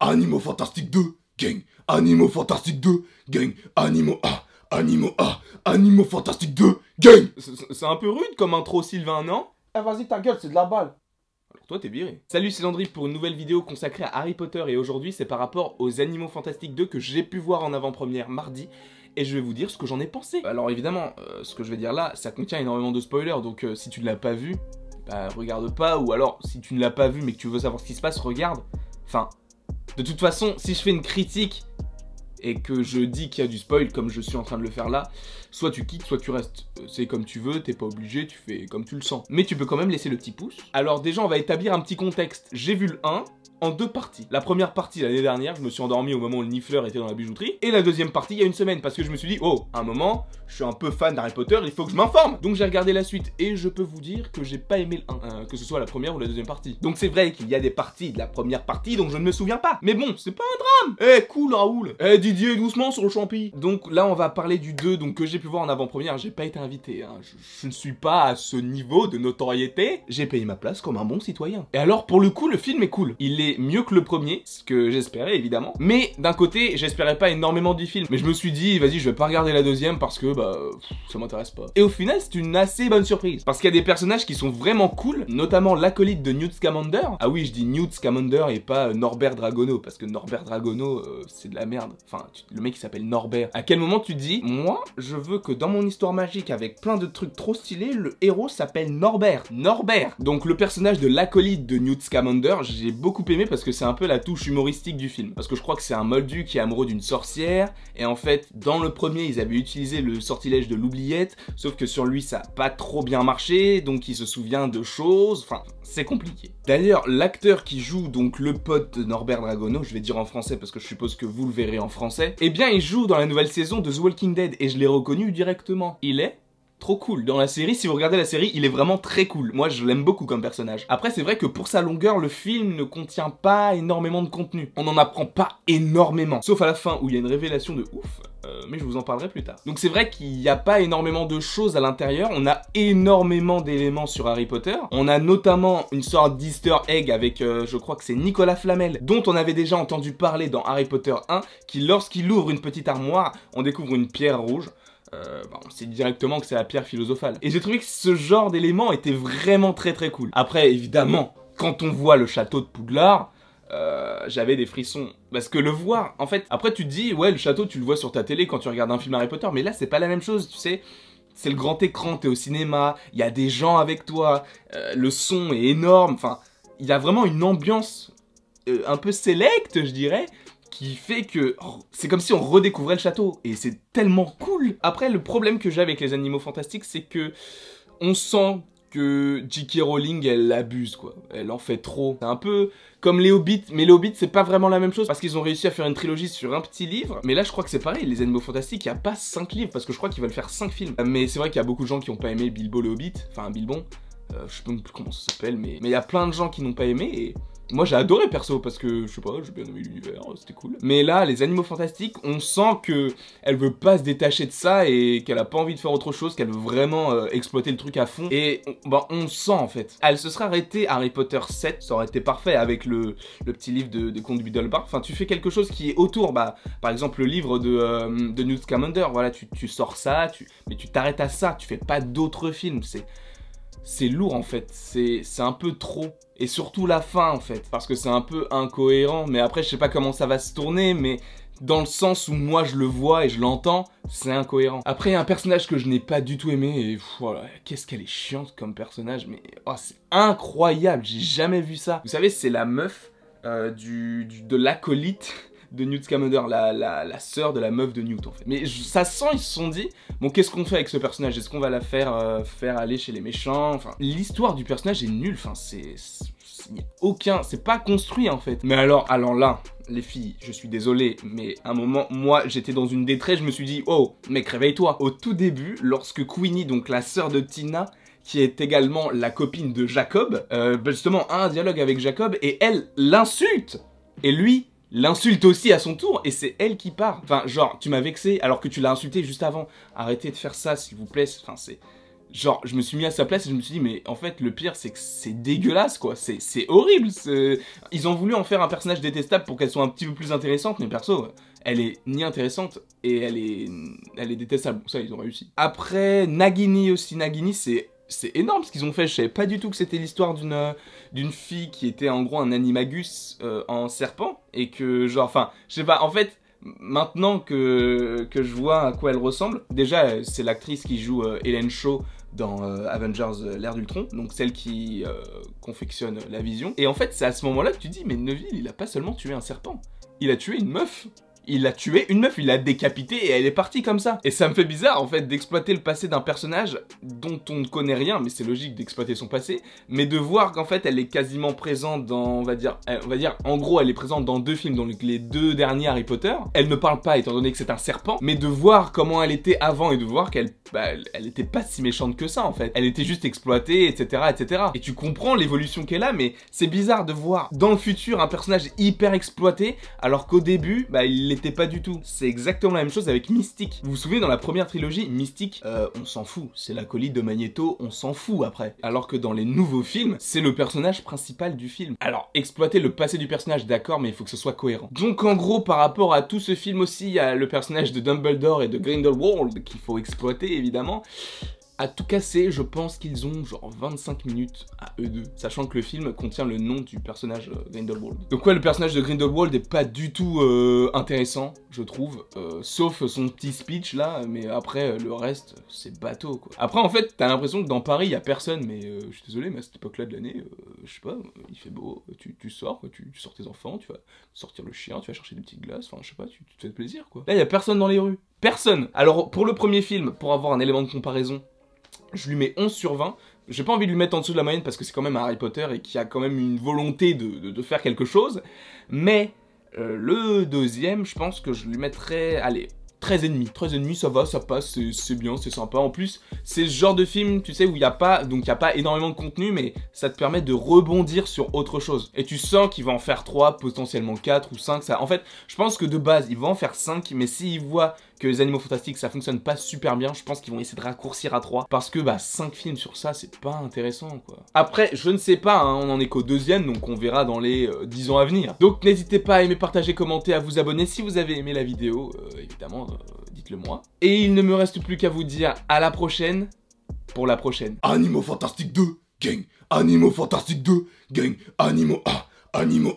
Animaux Fantastiques 2, gang. Animaux Fantastiques 2, gang. Animaux Fantastiques 2, gang. C'est un peu rude comme intro, Sylvain, non? Eh vas-y ta gueule, c'est de la balle. Alors toi t'es viré. Salut, c'est Landry pour une nouvelle vidéo consacrée à Harry Potter et aujourd'hui c'est par rapport aux Animaux Fantastiques 2 que j'ai pu voir en avant-première mardi et je vais vous dire ce que j'en ai pensé. Alors évidemment, ce que je vais dire là, ça contient énormément de spoilers donc si tu ne l'as pas vu, bah regarde pas, ou alors si tu ne l'as pas vu mais que tu veux savoir ce qui se passe, regarde. Enfin, de toute façon, si je fais une critique et que je dis qu'il y a du spoil comme je suis en train de le faire là, soit tu quittes, soit tu restes. C'est comme tu veux, t'es pas obligé, tu fais comme tu le sens. Mais tu peux quand même laisser le petit pouce. Alors déjà, on va établir un petit contexte. J'ai vu le 1 en deux parties. La première partie l'année dernière, je me suis endormi au moment où le Niffleur était dans la bijouterie. Et la deuxième partie il y a une semaine, parce que je me suis dit, oh, à un moment, je suis un peu fan d'Harry Potter, il faut que je m'informe. Donc j'ai regardé la suite, et je peux vous dire que j'ai pas aimé le 1, que ce soit la première ou la deuxième partie. Donc c'est vrai qu'il y a des parties de la première partie dont je ne me souviens pas. Mais bon, c'est pas un drame. Eh, cool Raoul. Eh, Didier, doucement sur le champi. Donc là, on va parler du 2, donc que j'ai pu voir en avant-première. J'ai pas été invité, hein. Je ne suis pas à ce niveau de notoriété. J'ai payé ma place comme un bon citoyen. Et alors, pour le coup, le film est cool. Il est mieux que le premier, ce que j'espérais évidemment. Mais d'un côté, j'espérais pas énormément du film. Mais je me suis dit, vas-y, je vais pas regarder la deuxième parce que, bah, ça m'intéresse pas. Et au final, c'est une assez bonne surprise. Parce qu'il y a des personnages qui sont vraiment cool, notamment l'acolyte de Newt Scamander. Ah oui, je dis Newt Scamander et pas Norbert Dragono, parce que Norbert Dragono, c'est de la merde. Enfin, le mec il s'appelle Norbert. À quel moment tu te dis, moi, je veux que dans mon histoire magique, avec plein de trucs trop stylés, le héros s'appelle Norbert. Norbert. Donc le personnage de l'acolyte de Newt Scamander, j'ai beaucoup aimé parce que c'est un peu la touche humoristique du film. Parce que je crois que c'est un moldu qui est amoureux d'une sorcière, et en fait, dans le premier, ils avaient utilisé le sortilège de l'oubliette, sauf que sur lui, ça a pas trop bien marché, donc il se souvient de choses, enfin, c'est compliqué. D'ailleurs, l'acteur qui joue donc le pote de Norbert Dragono, je vais dire en français parce que je suppose que vous le verrez en français, eh bien il joue dans la nouvelle saison de The Walking Dead, et je l'ai reconnu directement. Il est trop cool. Dans la série, si vous regardez la série, il est vraiment très cool. Moi, je l'aime beaucoup comme personnage. Après, c'est vrai que pour sa longueur, le film ne contient pas énormément de contenu. On n'en apprend pas énormément. Sauf à la fin, où il y a une révélation de ouf. Mais je vous en parlerai plus tard. Donc c'est vrai qu'il n'y a pas énormément de choses à l'intérieur. On a énormément d'éléments sur Harry Potter. On a notamment une sorte d'easter egg avec, je crois que c'est Nicolas Flamel, dont on avait déjà entendu parler dans Harry Potter 1, qui lorsqu'il ouvre une petite armoire, on découvre une pierre rouge. On sait directement que c'est la pierre philosophale. Et j'ai trouvé que ce genre d'élément était vraiment très cool. Après, évidemment, quand on voit le château de Poudlard, j'avais des frissons. Parce que le voir, en fait, après tu te dis, ouais, le château, tu le vois sur ta télé quand tu regardes un film Harry Potter, mais là, c'est pas la même chose, tu sais. C'est le grand écran, t'es au cinéma, il y a des gens avec toi, le son est énorme, enfin, il y a vraiment une ambiance un peu sélecte, je dirais, qui fait que c'est comme si on redécouvrait le château, et c'est tellement cool. Après, le problème que j'ai avec les Animaux Fantastiques, c'est que on sent que J.K. Rowling, elle abuse, quoi. Elle en fait trop. C'est un peu comme les Hobbits, mais les Hobbits, c'est pas vraiment la même chose, parce qu'ils ont réussi à faire une trilogie sur un petit livre. Mais là, je crois que c'est pareil, les Animaux Fantastiques, il n'y a pas 5 livres, parce que je crois qu'ils veulent faire 5 films. Mais c'est vrai qu'il y a beaucoup de gens qui n'ont pas aimé Bilbo le Hobbit, enfin Bilbon. Je sais pas plus comment ça s'appelle, mais il y a plein de gens qui n'ont pas aimé, et moi j'ai adoré perso, parce que, je sais pas, j'ai bien aimé l'univers, c'était cool. Mais là, les Animaux Fantastiques, on sent que elle veut pas se détacher de ça, et qu'elle a pas envie de faire autre chose, qu'elle veut vraiment exploiter le truc à fond. Et on sent en fait. Elle se serait arrêtée Harry Potter 7, ça aurait été parfait avec le petit livre de Contes du Dumbledore. Enfin, tu fais quelque chose qui est autour, par exemple le livre de Newt Scamander, voilà, tu sors ça, mais tu t'arrêtes à ça, tu fais pas d'autres films, c'est lourd en fait, c'est un peu trop. Et surtout la fin en fait, parce que c'est un peu incohérent, mais après je sais pas comment ça va se tourner, mais dans le sens où moi je le vois et je l'entends, c'est incohérent. Après il y a un personnage que je n'ai pas du tout aimé, et voilà, qu'est-ce qu'elle est chiante comme personnage, mais oh, c'est incroyable, j'ai jamais vu ça. Vous savez, c'est la meuf de l'acolyte de Newt Scamander, la sœur de la meuf de Newt en fait. Mais ça sent, ils se sont dit, bon, qu'est-ce qu'on fait avec ce personnage? Est-ce qu'on va la faire aller chez les méchants? Enfin, l'histoire du personnage est nulle, enfin, c'est pas construit en fait. Mais alors là, les filles, je suis désolé, mais à un moment, moi, j'étais dans une détresse, je me suis dit, oh, mec, réveille-toi. Au tout début, lorsque Queenie, donc la sœur de Tina, qui est également la copine de Jacob, justement, a un dialogue avec Jacob, et elle l'insulte. Et lui l'insulte aussi à son tour, et c'est elle qui part. Enfin, genre, tu m'as vexé alors que tu l'as insulté juste avant. Arrêtez de faire ça, s'il vous plaît. Enfin, Genre, je me suis mis à sa place et je me suis dit, mais en fait, le pire, c'est que c'est dégueulasse, quoi. C'est horrible. Ils ont voulu en faire un personnage détestable pour qu'elle soit un petit peu plus intéressante, mais perso, elle est ni intéressante et elle est détestable. Ça, ils ont réussi. Après, Nagini aussi. Nagini, c'est énorme ce qu'ils ont fait. Je savais pas du tout que c'était l'histoire d'une fille qui était en gros un animagus en serpent. Et que, genre, enfin, je sais pas, en fait... Maintenant que je vois à quoi elle ressemble, déjà c'est l'actrice qui joue Helen Shaw dans Avengers l'ère d'Ultron, donc celle qui confectionne la vision. Et en fait c'est à ce moment là que tu dis mais Neville il a pas seulement tué un serpent, il a tué une meuf. Il a tué une meuf, il l'a décapitée et elle est partie comme ça. Et ça me fait bizarre en fait d'exploiter le passé d'un personnage dont on ne connaît rien, mais c'est logique d'exploiter son passé, mais de voir qu'en fait elle est quasiment présente dans, on va dire en gros elle est présente dans 2 films, donc les 2 derniers Harry Potter. Elle ne parle pas étant donné que c'est un serpent, mais de voir comment elle était avant et de voir qu'elle elle était pas si méchante que ça en fait. Elle était juste exploitée, etc. etc. Et tu comprends l'évolution qu'elle a, mais c'est bizarre de voir dans le futur un personnage hyper exploité alors qu'au début, il l'était pas du tout. C'est exactement la même chose avec Mystique. Vous vous souvenez dans la première trilogie, Mystique, on s'en fout. C'est l'acolyte de Magneto, on s'en fout après. Alors que dans les nouveaux films, c'est le personnage principal du film. Alors, exploiter le passé du personnage, d'accord, mais il faut que ce soit cohérent. Donc en gros, par rapport à tout ce film aussi, il y a le personnage de Dumbledore et de Grindelwald qu'il faut exploiter, évidemment. À tout casser, je pense qu'ils ont genre 25 minutes à eux deux, sachant que le film contient le nom du personnage Grindelwald. Donc ouais, le personnage de Grindelwald est pas du tout intéressant, je trouve, sauf son petit speech là, mais après le reste, c'est bateau quoi. Après en fait, t'as l'impression que dans Paris, il y a personne, mais je suis désolé, mais à cette époque-là de l'année, je sais pas, il fait beau, tu sors, quoi, tu sors tes enfants, tu vas sortir le chien, tu vas chercher des petites glaces, enfin je sais pas, tu te fais plaisir quoi. Là, il y a personne dans les rues, personne. Alors pour le premier film, pour avoir un élément de comparaison, je lui mets 11 sur 20. J'ai pas envie de lui mettre en dessous de la moyenne parce que c'est quand même un Harry Potter et qui a quand même une volonté de faire quelque chose. Mais le deuxième, je pense que je lui mettrais, allez, 13,5. 13,5, ça va, ça passe, c'est bien, c'est sympa. En plus, c'est ce genre de film, tu sais, où il n'y a pas énormément de contenu, mais ça te permet de rebondir sur autre chose. Et tu sens qu'il va en faire 3, potentiellement 4 ou 5. Ça... En fait, je pense que de base, il va en faire 5, mais s'il voit que les Animaux Fantastiques, ça fonctionne pas super bien, je pense qu'ils vont essayer de raccourcir à 3. Parce que, 5 films sur ça, c'est pas intéressant, quoi. Après, je ne sais pas, hein, on en est qu'au deuxième, donc on verra dans les 10 ans à venir. Donc n'hésitez pas à aimer, partager, commenter, à vous abonner si vous avez aimé la vidéo, évidemment, dites-le moi. Et il ne me reste plus qu'à vous dire à la prochaine, pour la prochaine. Animaux Fantastiques 2, gang. Animaux Fantastiques 2, gang. Animaux